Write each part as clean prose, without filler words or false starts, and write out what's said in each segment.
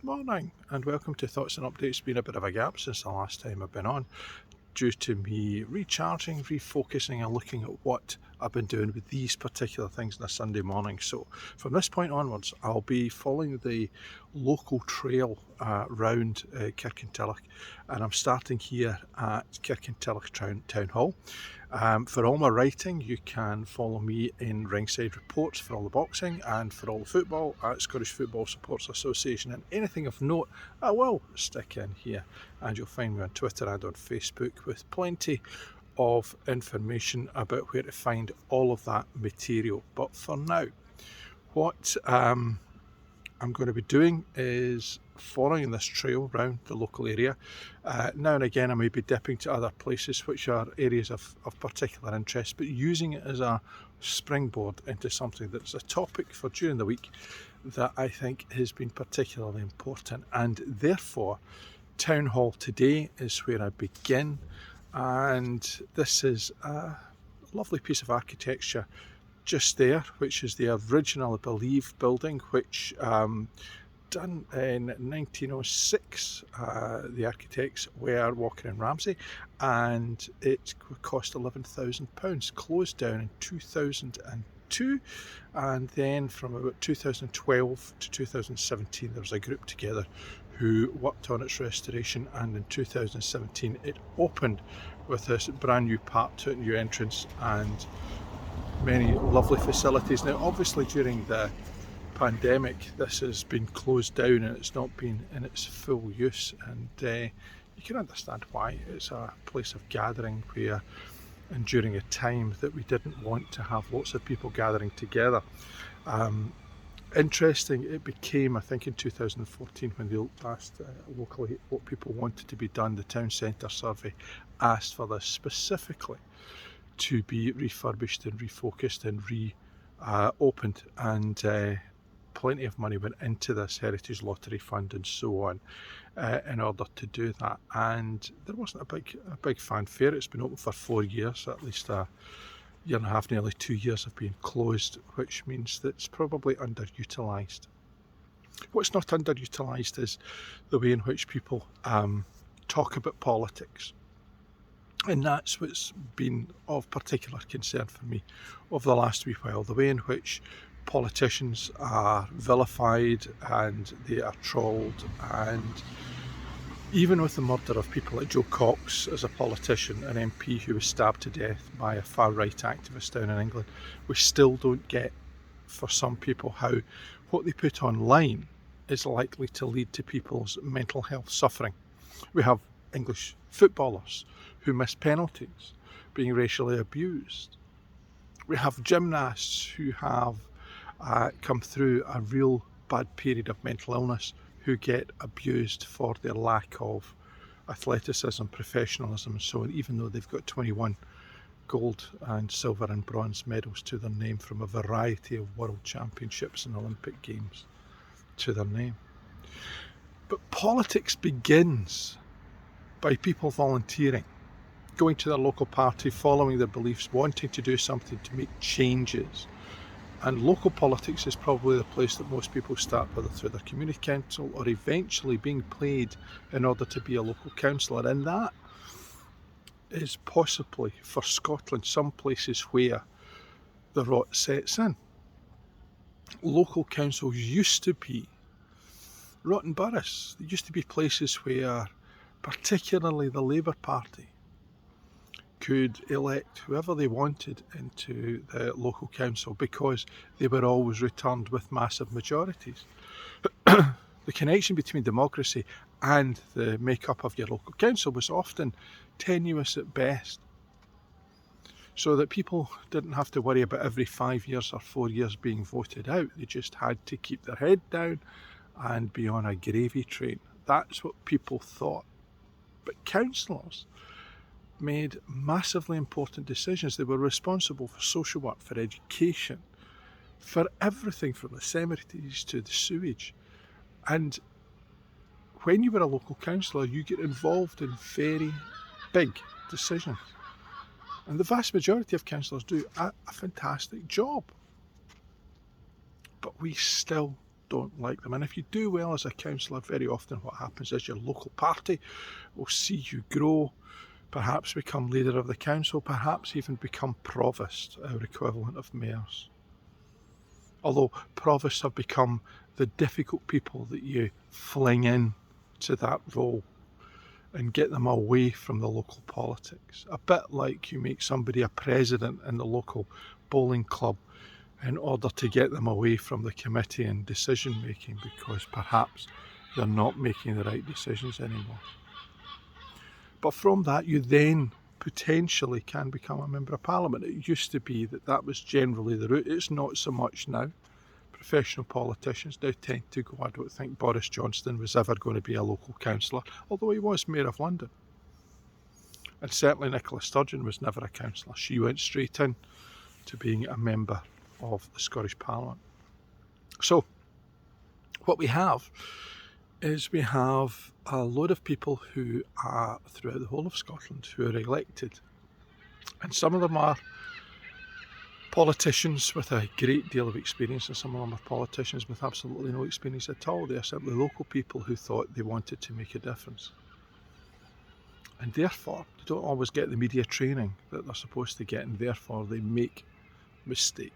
morning and welcome to Thoughts and Updates. It's been a bit of a gap since the last time I've been on, due to me recharging, refocusing and looking at what I've been doing with these particular things on a Sunday morning. So from this point onwards, I'll be following the local trail round Kirkintilloch, and I'm starting here at Kirkintilloch Town Hall. For all my writing, you can follow me in Ringside Reports for all the boxing, and for all the football at Scottish Football Supporters Association, and anything of note I will stick in here. And you'll find me on Twitter and on Facebook with plenty of information about where to find all of that material. But for now, what I'm going to be doing is following this trail around the local area. Now and again I may be dipping to other places which are areas of particular interest, but using it as a springboard into something that's a topic for during the week that I think has been particularly important. And therefore Town Hall today is where I begin, and this is a lovely piece of architecture just there, which is the original, I believe, building, which done in 1906. The architects were Walker and Ramsay, and it cost £11,000. Closed down in 2002, and then from about 2012 to 2017 there was a group together who worked on its restoration, and in 2017 it opened with this brand new part to it, new entrance and many lovely facilities. Now obviously during the pandemic this has been closed down and it's not been in its full use, and you can understand why. It's a place of gathering where, and during a time that we didn't want to have lots of people gathering together. Interesting, it became, I think in 2014 when they asked locally what people wanted to be done, the town centre survey asked for this specifically to be refurbished and refocused and reopened, and plenty of money went into this Heritage Lottery Fund and so on in order to do that. And there wasn't a big fanfare. It's been open for 4 years, at least a year and a half, nearly 2 years of being closed, which means that it's probably underutilised. What's not underutilised is the way in which people talk about politics. And that's what's been of particular concern for me over the last wee while, the way in which politicians are vilified and they are trolled. And even with the murder of people like Joe Cox as a politician, an MP who was stabbed to death by a far-right activist down in England, we still don't get, for some people, how what they put online is likely to lead to people's mental health suffering. We have English footballers who miss penalties being racially abused. We have gymnasts who have come through a real bad period of mental illness who get abused for their lack of athleticism, professionalism and so on, even though they've got 21 gold and silver and bronze medals to their name from a variety of world championships and Olympic games to their name. But politics begins by people volunteering, going to their local party, following their beliefs, wanting to do something to make changes. And local politics is probably the place that most people start, whether through their community council or eventually being played in order to be a local councillor. And that is possibly, for Scotland, some places where the rot sets in. Local councils used to be rotten boroughs. They used to be places where particularly the Labour Party could elect whoever they wanted into the local council because they were always returned with massive majorities. The connection between democracy and the make-up of your local council was often tenuous at best, so that people didn't have to worry about every 5 years or 4 years being voted out. They just had to keep their head down and be on a gravy train. That's what people thought. But councillors made massively important decisions. They were responsible for social work, for education, for everything from the cemeteries to the sewage. And when you were a local councillor, you get involved in very big decisions. And the vast majority of councillors do a fantastic job. But we still don't like them. And if you do well as a councillor, very often what happens is your local party will see you grow, perhaps become leader of the council, perhaps even become provost, our equivalent of mayors. Although provosts have become the difficult people that you fling in to that role and get them away from the local politics. A bit like you make somebody a president in the local bowling club in order to get them away from the committee and decision making, because perhaps they're not making the right decisions anymore. But from that you then potentially can become a member of parliament. It used to be that was generally the route. It's not so much now. Professional politicians now tend to go. I don't think Boris Johnson was ever going to be a local councillor, although he was Mayor of London. And certainly Nicola Sturgeon was never a councillor. She went straight in to being a member of the Scottish Parliament. So what we have is we have a load of people who are throughout the whole of Scotland who are elected. And some of them are politicians with a great deal of experience, and some of them are politicians with absolutely no experience at all. They are simply local people who thought they wanted to make a difference. And therefore, they don't always get the media training that they're supposed to get, and therefore they make mistakes.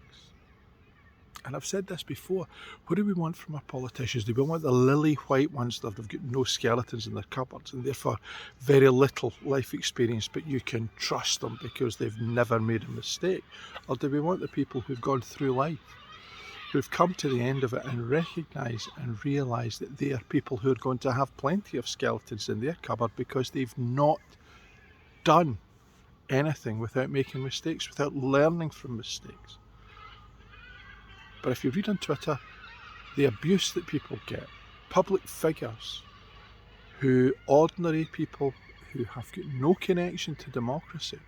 And I've said this before, what do we want from our politicians? Do we want the lily white ones that have got no skeletons in their cupboards and therefore very little life experience, but you can trust them because they've never made a mistake? Or do we want the people who've gone through life, who've come to the end of it and recognise and realise that they are people who are going to have plenty of skeletons in their cupboard because they've not done anything without making mistakes, without learning from mistakes? But if you read on Twitter, the abuse that people get, public figures who, ordinary people who have got no connection to democracy,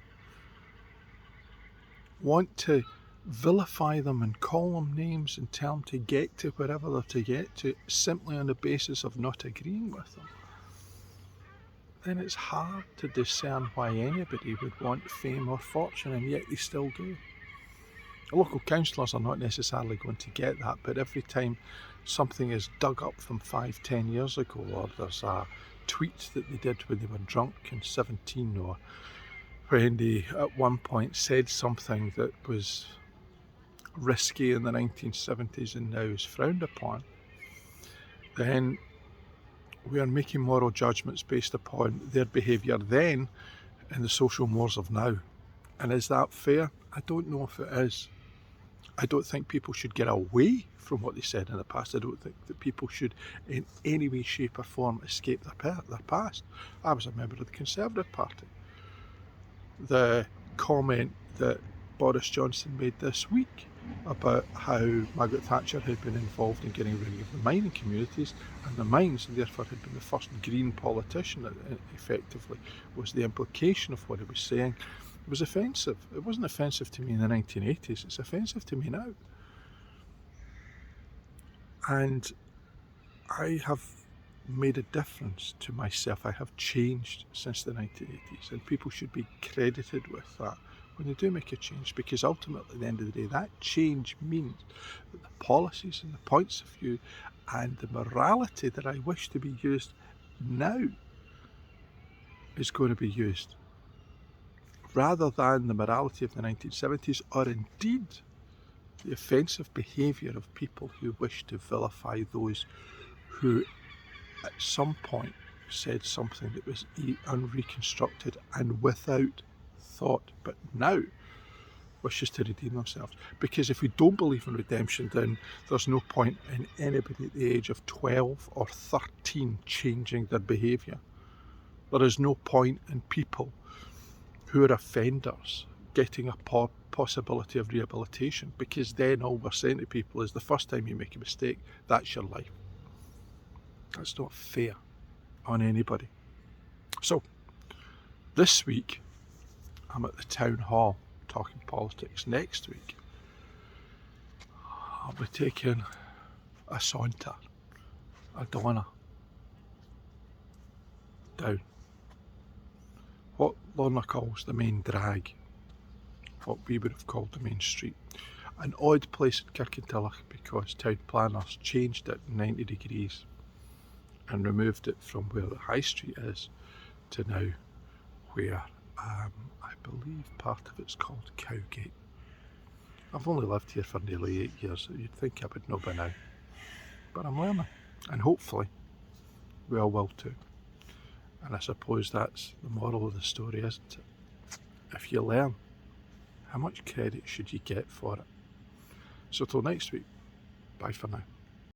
want to vilify them and call them names and tell them to get to wherever they're to get to simply on the basis of not agreeing with them, then it's hard to discern why anybody would want fame or fortune, and yet they still do. Local councillors are not necessarily going to get that, but every time something is dug up from 5-10 years ago, or there's a tweet that they did when they were drunk and 17, or when they at one point said something that was risky in the 1970s and now is frowned upon, then we are making moral judgments based upon their behaviour then and the social mores of now. And is that fair? I don't know if it is. I don't think people should get away from what they said in the past. I don't think that people should in any way, shape or form escape their past. I was a member of the Conservative Party. The comment that Boris Johnson made this week about how Margaret Thatcher had been involved in getting rid of the mining communities and the mines, and therefore had been the first green politician, effectively, was the implication of what he was saying. It was offensive. It wasn't offensive to me in the 1980s, it's offensive to me now. And I have made a difference to myself. I have changed since the 1980s, and people should be credited with that when they do make a change, because ultimately at the end of the day that change means that the policies and the points of view and the morality that I wish to be used now is going to be used, rather than the morality of the 1970s, or indeed the offensive behaviour of people who wish to vilify those who at some point said something that was unreconstructed and without thought, but now wishes to redeem themselves. Because if we don't believe in redemption, then there's no point in anybody at the age of 12 or 13 changing their behaviour. There is no point in people who are offenders getting a possibility of rehabilitation, because then all we're saying to people is the first time you make a mistake, that's your life. That's not fair on anybody. So this week I'm at the town hall talking politics. Next week I'll be taking a saunter, a Donna, down what Lorna calls the main drag, what we would have called the main street. An odd place in Kirkintilloch because town planners changed it 90 degrees and removed it from where the high street is to now where I believe part of it's called Cowgate. I've only lived here for nearly 8 years, so you'd think I would know by now. But I'm learning, and hopefully we all will too. And I suppose that's the moral of the story, isn't it? If you learn, how much credit should you get for it? So till next week, bye for now.